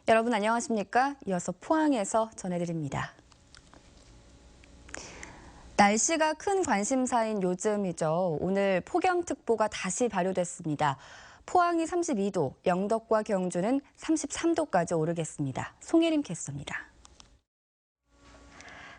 여러분 안녕하십니까? 이어서 포항에서 전해드립니다. 날씨가 큰 관심사인 요즘이죠. 오늘 폭염특보가 다시 발효됐습니다. 포항이 32도, 영덕과 경주는 33도까지 오르겠습니다. 송혜림 캐스터입니다.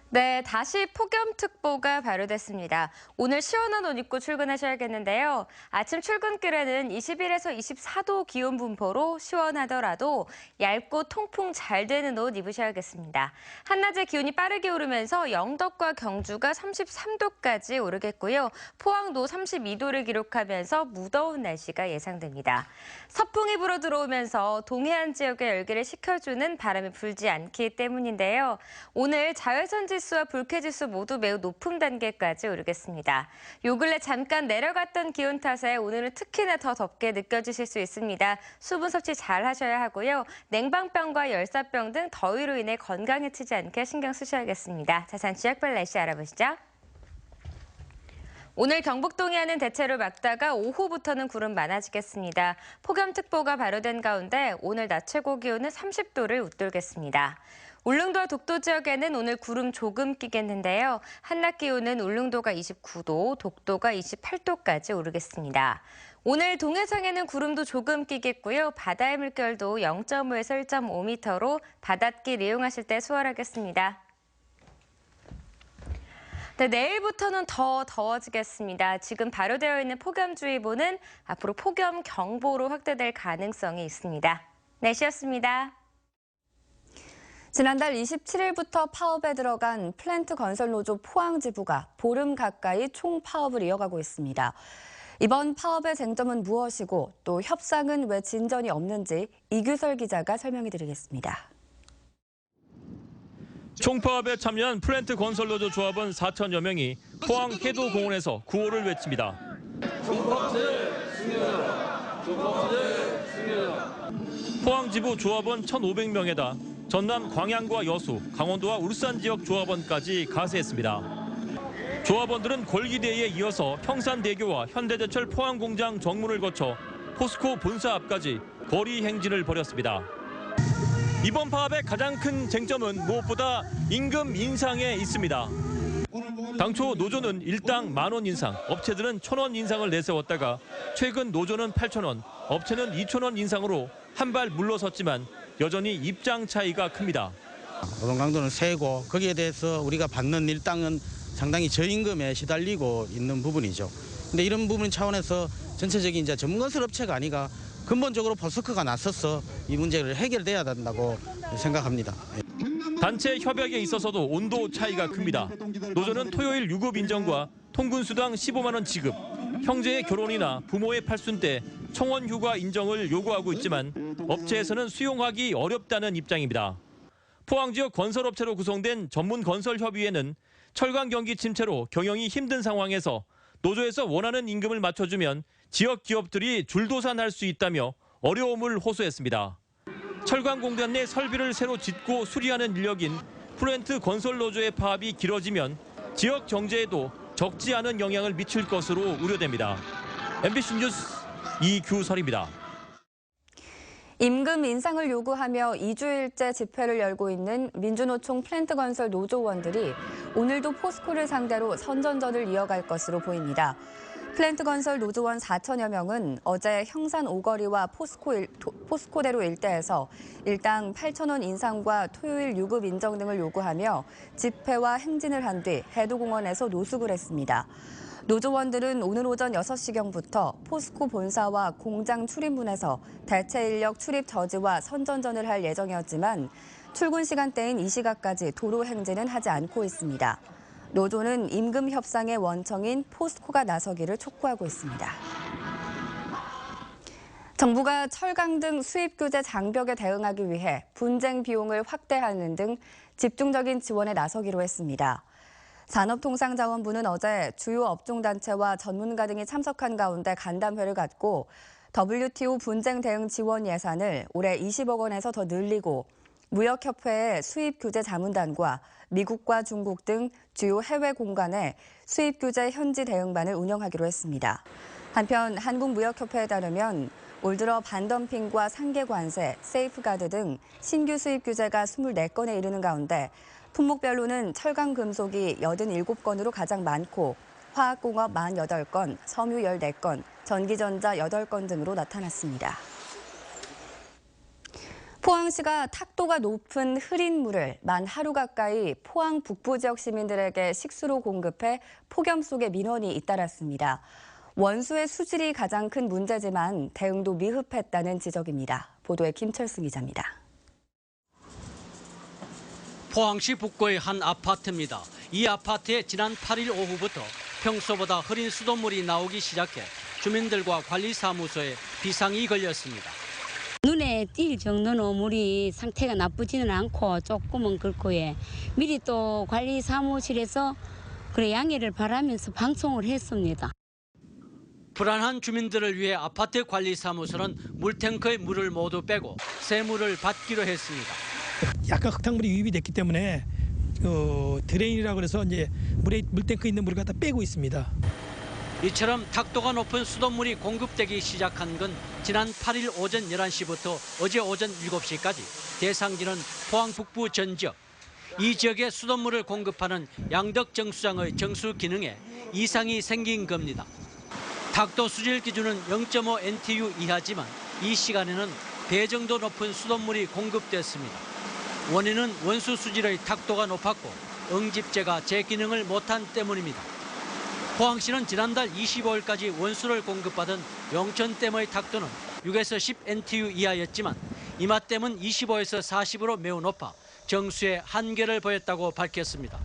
네, 다시 폭염특보가 발효됐습니다. 오늘 시원한 옷 입고 출근하셔야겠는데요. 아침 출근길에는 21에서 24도 기온 분포로 시원하더라도 얇고 통풍 잘 되는 옷 입으셔야겠습니다. 한낮에 기온이 빠르게 오르면서 영덕과 경주가 33도까지 오르겠고요. 포항도 32도를 기록하면서 무더운 날씨가 예상됩니다. 서풍이 불어 들어오면서 동해안 지역의 열기를 식혀주는 바람이 불지 않기 때문인데요. 오늘 자외선 지수와 불쾌지수 모두 매우 높은 단계까지 오르겠습니다. 요 근래 잠깐 내려갔던 기온 탓에 오늘은 특히나 더 덥게 느껴지실 수 있습니다. 수분 섭취 잘 하셔야 하고요. 냉방병과 열사병 등 더위로 인해 건강 해치지 않게 신경 쓰셔야겠습니다. 자세한 지역별 날씨 알아보시죠. 오늘 경북 동해안은 대체로 맑다가 오후부터는 구름 많아지겠습니다. 폭염특보가 발효된 가운데 오늘 낮 최고 기온은 30도를 웃돌겠습니다. 울릉도와 독도 지역에는 오늘 구름 조금 끼겠는데요. 한낮 기온은 울릉도가 29도, 독도가 28도까지 오르겠습니다. 오늘 동해상에는 구름도 조금 끼겠고요. 바다의 물결도 0.5에서 1.5m로 바닷길 이용하실 때 수월하겠습니다. 네, 내일부터는 더 더워지겠습니다. 지금 발효되어 있는 폭염주의보는 앞으로 폭염경보로 확대될 가능성이 있습니다. 날씨였습니다. 지난달 27일부터 파업에 들어간 플랜트 건설노조 포항지부가 보름 가까이 총파업을 이어가고 있습니다. 이번 파업의 쟁점은 무엇이고 또 협상은 왜 진전이 없는지 이규설 기자가 설명해 드리겠습니다. 총파업에 참여한 플랜트 건설노조 조합원 4천여 명이 포항 해도공원에서 구호를 외칩니다. 포항지부 조합원 1,500명에다 전남 광양과 여수, 강원도와 울산 지역 조합원까지 가세했습니다. 조합원들은 골기대에 이어서 평산대교와 현대제철 포항공장 정문을 거쳐 포스코 본사 앞까지 거리 행진을 벌였습니다. 이번 파업의 가장 큰 쟁점은 무엇보다 임금 인상에 있습니다. 당초 노조는 일당 10,000원 인상, 업체들은 1,000원 인상을 내세웠다가 최근 노조는 8,000원, 업체는 2,000원 인상으로 한 발 물러섰지만 여전히 입장 차이가 큽니다. 노동 강도는 세고 거기에 대해서 우리가 받는 일당은 상당히 저임금에 시달리고 있는 부분이죠. 근데 이런 부분 차원에서 전체적인 이제 전문건설 업체가 아니라 근본적으로 포스코가 나서서 이 문제를 해결돼야 된다고 생각합니다. 단체 협약에 있어서도 온도 차이가 큽니다. 노조는 토요일 유급 인정과 통근수당 15만 원 지급, 형제의 결혼이나 부모의 팔순 때 청원 휴가 인정을 요구하고 있지만 업체에서는 수용하기 어렵다는 입장입니다. 포항 지역 건설업체로 구성된 전문건설협의회는 철강 경기 침체로 경영이 힘든 상황에서 노조에서 원하는 임금을 맞춰주면 지역 기업들이 줄도산할 수 있다며 어려움을 호소했습니다. 철강공단 내 설비를 새로 짓고 수리하는 인력인 플랜트 건설노조의 파업이 길어지면 지역 경제에도 적지 않은 영향을 미칠 것으로 우려됩니다. MBC 뉴스 이규설입니다. 임금 인상을 요구하며 2주일째 집회를 열고 있는 민주노총 플랜트건설 노조원들이 오늘도 포스코를 상대로 선전전을 이어갈 것으로 보입니다. 플랜트건설 노조원 4천여 명은 어제 형산 오거리와 포스코대로 일대에서 일당 8,000원 인상과 토요일 유급 인정 등을 요구하며 집회와 행진을 한 뒤 해도공원에서 노숙을 했습니다. 노조원들은 오늘 오전 6시경부터 포스코 본사와 공장 출입문에서 대체 인력 출입 저지와 선전전을 할 예정이었지만 출근 시간대인 이 시각까지 도로 행진은 하지 않고 있습니다. 노조는 임금 협상의 원청인 포스코가 나서기를 촉구하고 있습니다. 정부가 철강 등 수입 규제 장벽에 대응하기 위해 분쟁 비용을 확대하는 등 집중적인 지원에 나서기로 했습니다. 산업통상자원부는 어제 주요 업종단체와 전문가 등이 참석한 가운데 간담회를 갖고 WTO 분쟁 대응 지원 예산을 올해 20억 원에서 더 늘리고 무역협회의 수입 규제 자문단과 미국과 중국 등 주요 해외 공간에 수입 규제 현지 대응반을 운영하기로 했습니다. 한편 한국무역협회에 따르면 올 들어 반덤핑과 상계 관세, 세이프가드 등 신규 수입 규제가 24건에 이르는 가운데 품목별로는 철강 금속이 87건으로 가장 많고 화학공업 48건, 섬유 14건, 전기전자 8건 등으로 나타났습니다. 포항시가 탁도가 높은 흐린 물을 만 하루 가까이 포항 북부 지역 시민들에게 식수로 공급해 폭염 속에 민원이 잇따랐습니다. 원수의 수질이 가장 큰 문제지만 대응도 미흡했다는 지적입니다. 보도에 김철승 기자입니다. 포항시 북구의 한 아파트입니다. 이 아파트에 지난 8일 오후부터 평소보다 흐린 수돗물이 나오기 시작해 주민들과 관리사무소에 비상이 걸렸습니다. 눈에 띌 정도는 물이 상태가 나쁘지는 않고 조금은 그렇고 미리 또 관리사무실에서 그래 양해를 바라면서 방송을 했습니다. 불안한 주민들을 위해 아파트 관리사무소는 물탱크에 물을 모두 빼고 새 물을 받기로 했습니다. 약간 흙탕물이 유입이 됐기 때문에 드레인이라고 해서 이제 물탱크에 있는 물을 갖다 빼고 있습니다. 이처럼 탁도가 높은 수돗물이 공급되기 시작한 건 지난 8일 오전 11시부터 어제 오전 7시까지 대상지는 포항 북부 전 지역. 이 지역에 수돗물을 공급하는 양덕 정수장의 정수 기능에 이상이 생긴 겁니다. 탁도 수질 기준은 0.5 NTU 이하지만 이 시간에는 배 정도 높은 수돗물이 공급됐습니다. 원인은 원수 수질의 탁도가 높았고 응집제가 제 기능을 못한 때문입니다. 포항시는 지난달 25일까지 원수를 공급받은 용천댐의 탁도는 6에서 10 NTU 이하였지만 이맛댐은 25에서 40으로 매우 높아 정수에 한계를 보였다고 밝혔습니다.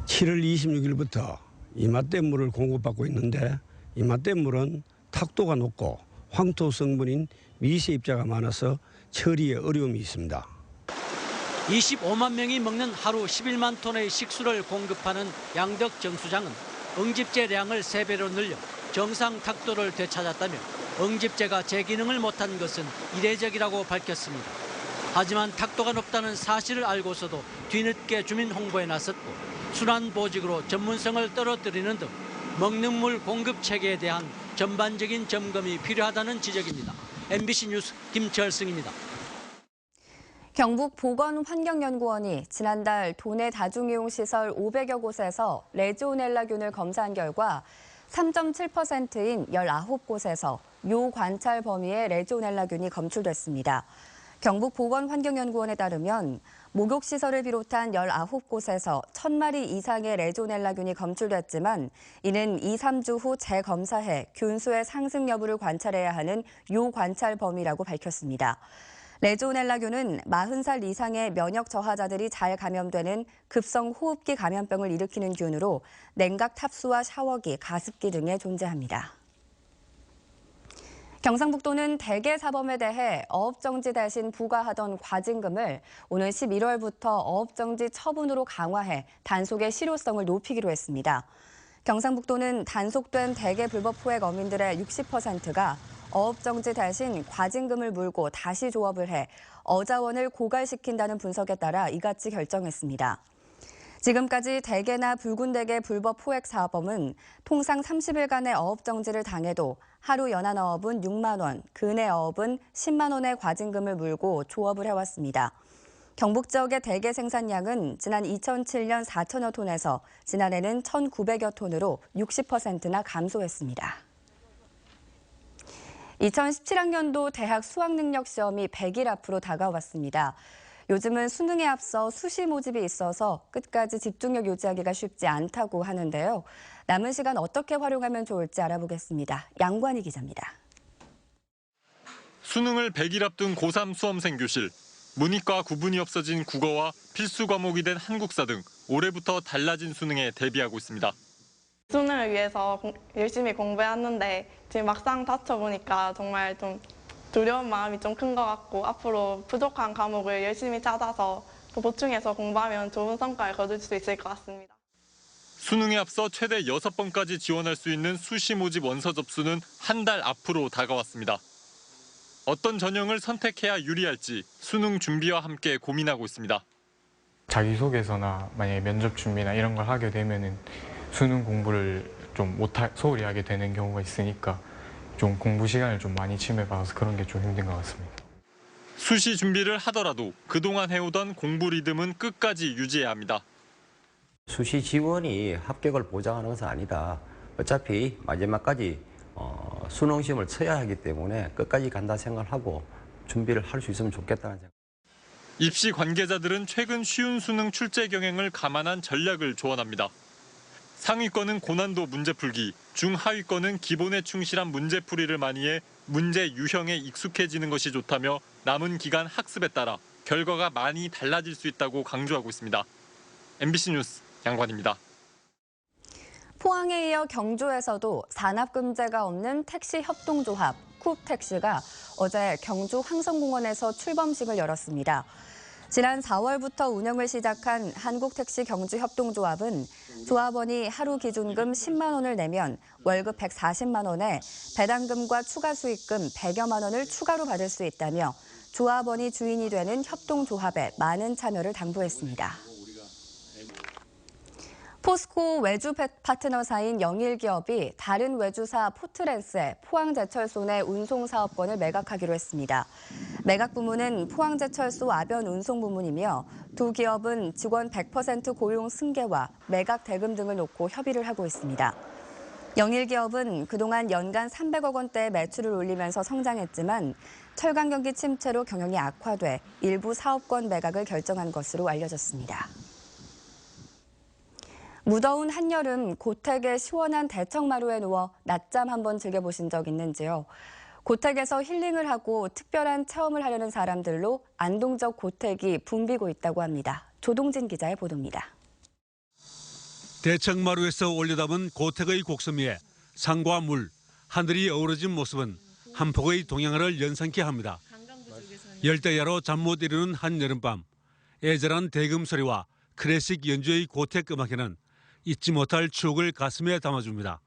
7월 26일부터 이맛댐 물을 공급받고 있는데 이맛댐 물은 탁도가 높고 황토 성분인 미세 입자가 많아서 처리에 어려움이 있습니다. 25만 명이 먹는 하루 11만 톤의 식수를 공급하는 양덕 정수장은 응집제량을 3배로 늘려 정상 탁도를 되찾았다며 응집제가 제 기능을 못한 것은 이례적이라고 밝혔습니다. 하지만 탁도가 높다는 사실을 알고서도 뒤늦게 주민 홍보에 나섰고 순환보직으로 전문성을 떨어뜨리는 등 먹는 물 공급 체계에 대한 전반적인 점검이 필요하다는 지적입니다. MBC 뉴스 김철승입니다. 경북보건환경연구원이 지난달 도내 다중이용시설 500여 곳에서 레지오넬라균을 검사한 결과 3.7%인 19곳에서 요 관찰 범위의 레지오넬라균이 검출됐습니다. 경북보건환경연구원에 따르면 목욕시설을 비롯한 19곳에서 1,000마리 이상의 레지오넬라균이 검출됐지만 이는 2, 3주 후 재검사해 균수의 상승 여부를 관찰해야 하는 요 관찰 범위라고 밝혔습니다. 레지오넬라균은 40살 이상의 면역 저하자들이 잘 감염되는 급성 호흡기 감염병을 일으키는 균으로 냉각 탑수와 샤워기, 가습기 등에 존재합니다. 경상북도는 대개 사범에 대해 어업정지 대신 부과하던 과징금을 오는 11월부터 어업정지 처분으로 강화해 단속의 실효성을 높이기로 했습니다. 경상북도는 단속된 대개 불법 포획 어민들의 60%가 어업정지 대신 과징금을 물고 다시 조업을 해 어자원을 고갈시킨다는 분석에 따라 이같이 결정했습니다. 지금까지 대개나 붉은 대개 불법 포획 사범은 통상 30일간의 어업정지를 당해도 하루 연한 어업은 6만 원, 근해 어업은 10만 원의 과징금을 물고 조업을 해왔습니다. 경북 지역의 대개 생산량은 지난 2007년 4천여 톤에서 지난해는 1,900여 톤으로 60%나 감소했습니다. 2017학년도 대학 수학능력 시험이 100일 앞으로 다가왔습니다. 요즘은 수능에 앞서 수시 모집이 있어서 끝까지 집중력 유지하기가 쉽지 않다고 하는데요. 남은 시간 어떻게 활용하면 좋을지 알아보겠습니다. 양관희 기자입니다. 수능을 100일 앞둔 고3 수험생 교실. 문이과 구분이 없어진 국어와 필수 과목이 된 한국사 등 올해부터 달라진 수능에 대비하고 있습니다. 수능을 위해서 열심히 공부했는데 지금 막상 다쳐보니까 정말 좀 두려운 마음이 좀 큰 것 같고 앞으로 부족한 과목을 열심히 찾아서 또 보충해서 공부하면 좋은 성과를 거둘 수 있을 것 같습니다. 수능에 앞서 최대 6번까지 지원할 수 있는 수시 모집 원서 접수는 한 달 앞으로 다가왔습니다. 어떤 전형을 선택해야 유리할지 수능 준비와 함께 고민하고 있습니다. 자기소개서나 만약에 면접 준비나 이런 걸 하게 되면은 수능 공부를 좀 소홀히 하게 되는 경우가 있으니까 좀 공부 시간을 좀 많이 침해받아서 그런 게 좀 힘든 것 같습니다. 수시 준비를 하더라도 그동안 해오던 공부 리듬은 끝까지 유지해야 합니다. 수시 지원이 합격을 보장하는 것은 아니다. 어차피 마지막까지 수능 시험을 쳐야 하기 때문에 끝까지 간다 생각하고 준비를 할 수 있으면 좋겠다는 생각. 입시 관계자들은 최근 쉬운 수능 출제 경향을 감안한 전략을 조언합니다. 상위권은 고난도 문제풀기, 중하위권은 기본에 충실한 문제풀이를 많이 해 문제 유형에 익숙해지는 것이 좋다며 남은 기간 학습에 따라 결과가 많이 달라질 수 있다고 강조하고 있습니다. MBC 뉴스 양관입니다. 포항에 이어 경주에서도 산업금제가 없는 택시 협동조합 쿱택시가 어제 경주 황성공원에서 출범식을 열었습니다. 지난 4월부터 운영을 시작한 한국택시 경주협동조합은 조합원이 하루 기준금 10만 원을 내면 월급 140만 원에 배당금과 추가 수익금 100여만 원을 추가로 받을 수 있다며 조합원이 주인이 되는 협동조합에 많은 참여를 당부했습니다. 포스코 외주 파트너사인 영일기업이 다른 외주사 포트랜스에 포항제철소 내 운송사업권을 매각하기로 했습니다. 매각 부문은 포항제철소 아변 운송부문이며 두 기업은 직원 100% 고용 승계와 매각 대금 등을 놓고 협의를 하고 있습니다. 영일기업은 그동안 연간 300억 원대의 매출을 올리면서 성장했지만 철강 경기 침체로 경영이 악화돼 일부 사업권 매각을 결정한 것으로 알려졌습니다. 무더운 한여름 고택의 시원한 대청마루에 누워 낮잠 한번 즐겨보신 적 있는지요? 고택에서 힐링을 하고 특별한 체험을 하려는 사람들로 안동적 고택이 붐비고 있다고 합니다. 조동진 기자의 보도입니다. 대청마루에서 올려담은 고택의 곡선 위에 산과 물, 하늘이 어우러진 모습은 한 폭의 동양화를 연상케 합니다. 열대야로 잠 못 이루는 한여름밤, 애절한 대금 소리와 클래식 연주의 고택 음악에는 잊지 못할 추억을 가슴에 담아줍니다.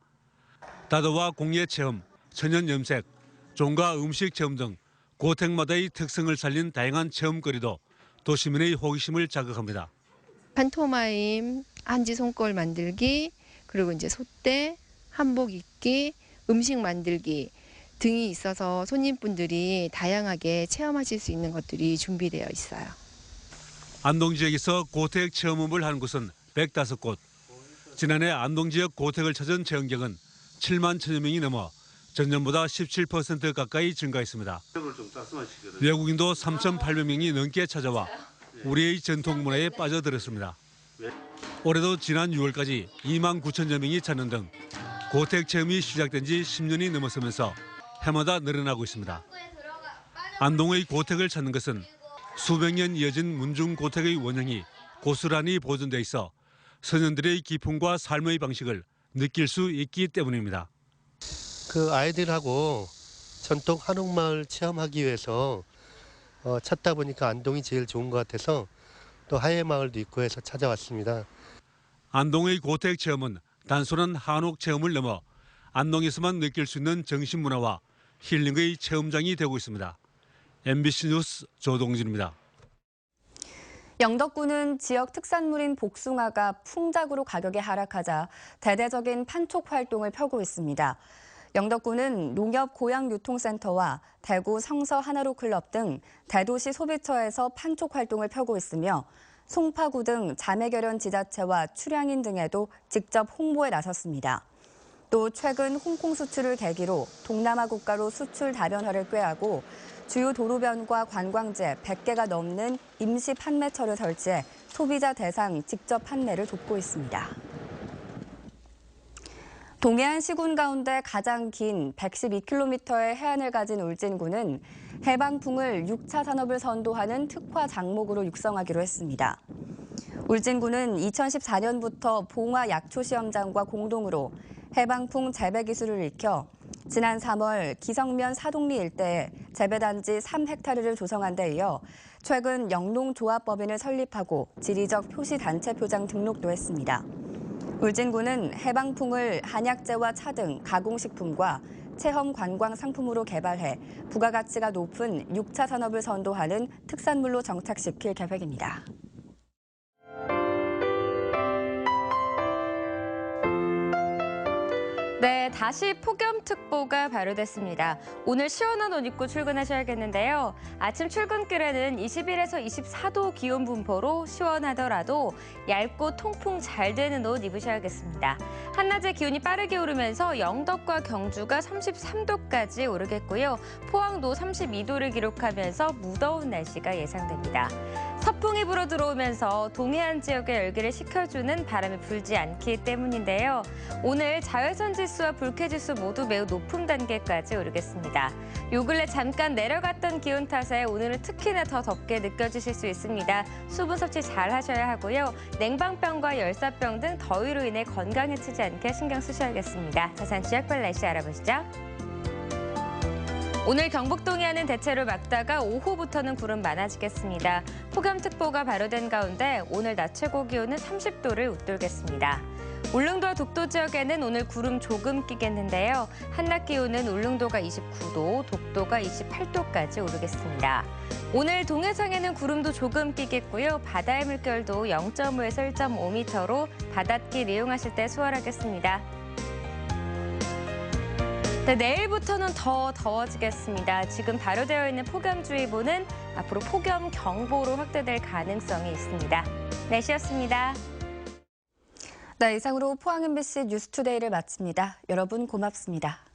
다도와 공예 체험, 천연 염색, 종가 음식 체험 등 고택마다의 특성을 살린 다양한 체험거리도 도시민의 호기심을 자극합니다. 판토마임, 한지 손걸 만들기, 그리고 이제 솥대, 한복 입기, 음식 만들기 등이 있어서 손님분들이 다양하게 체험하실 수 있는 것들이 준비되어 있어요. 안동 지역에서 고택 체험업을 하는 곳은 105곳. 지난해 안동 지역 고택을 찾은 체험객은 7만 1천여 명이 넘어 전년보다 17% 가까이 증가했습니다. 외국인도 3,800명이 넘게 찾아와 우리의 전통 문화에 빠져들었습니다. 올해도 지난 6월까지 2만 9천여 명이 찾는 등 고택 체험이 시작된 지 10년이 넘어서면서 해마다 늘어나고 있습니다. 안동의 고택을 찾는 것은 수백 년 이어진 문중 고택의 원형이 고스란히 보존돼 있어 선현들의 기품과 삶의 방식을 느낄 수 있기 때문입니다. 그 아이들하고 전통 한옥마을 체험하기 위해서 찾다 보니까 안동이 제일 좋은 것 같아서 또 하회마을도 있고 해서 찾아왔습니다. 안동의 고택 체험은 단순한 한옥 체험을 넘어 안동에서만 느낄 수 있는 정신문화와 힐링의 체험장이 되고 있습니다. MBC 뉴스 조동진입니다. 영덕군은 지역 특산물인 복숭아가 풍작으로 가격이 하락하자 대대적인 판촉 활동을 펴고 있습니다. 영덕군은 농협 고양유통센터와 대구 성서 하나로 클럽 등 대도시 소비처에서 판촉 활동을 펴고 있으며 송파구 등 자매결연 지자체와 출향인 등에도 직접 홍보에 나섰습니다. 또 최근 홍콩 수출을 계기로 동남아 국가로 수출 다변화를 꾀하고 주요 도로변과 관광지에 100개가 넘는 임시 판매처를 설치해 소비자 대상 직접 판매를 돕고 있습니다. 동해안 시군 가운데 가장 긴 112km의 해안을 가진 울진군은 해방풍을 6차 산업을 선도하는 특화 장목으로 육성하기로 했습니다. 울진군은 2014년부터 봉화 약초시험장과 공동으로 해방풍 재배 기술을 익혀 지난 3월 기성면 사동리 일대에 재배단지 3헥타르를 조성한 데 이어 최근 영농조합법인을 설립하고 지리적 표시단체 표장 등록도 했습니다. 울진군은 해방풍을 한약재와 차 등 가공식품과 체험 관광 상품으로 개발해 부가가치가 높은 6차 산업을 선도하는 특산물로 정착시킬 계획입니다. 네, 다시 폭염특보가 발효됐습니다. 오늘 시원한 옷 입고 출근하셔야겠는데요. 아침 출근길에는 21에서 24도 기온 분포로 시원하더라도 얇고 통풍 잘 되는 옷 입으셔야겠습니다. 한낮에 기온이 빠르게 오르면서 영덕과 경주가 33도까지 오르겠고요. 포항도 32도를 기록하면서 무더운 날씨가 예상됩니다. 서풍이 불어 들어오면서 동해안 지역의 열기를 식혀주는 바람이 불지 않기 때문인데요. 오늘 자외선 지수와 불쾌 지수 모두 매우 높은 단계까지 오르겠습니다. 요 근래 잠깐 내려갔던 기온 탓에 오늘은 특히나 더 덥게 느껴지실 수 있습니다. 수분 섭취 잘 하셔야 하고요. 냉방병과 열사병 등 더위로 인해 건강 해치지 않게 신경 쓰셔야겠습니다. 자세한 지역별 날씨 알아보시죠. 오늘 경북 동해안은 대체로 맑다가 오후부터는 구름 많아지겠습니다. 폭염특보가 발효된 가운데 오늘 낮 최고 기온은 30도를 웃돌겠습니다. 울릉도와 독도 지역에는 오늘 구름 조금 끼겠는데요. 한낮 기온은 울릉도가 29도, 독도가 28도까지 오르겠습니다. 오늘 동해상에는 구름도 조금 끼겠고요. 바다의 물결도 0.5에서 1.5m로 바닷길 이용하실 때 수월하겠습니다. 네, 내일부터는 더 더워지겠습니다. 지금 발효되어 있는 폭염주의보는 앞으로 폭염경보로 확대될 가능성이 있습니다. 날씨였습니다. 네, 이상으로 포항 MBC 뉴스투데이를 마칩니다. 여러분 고맙습니다.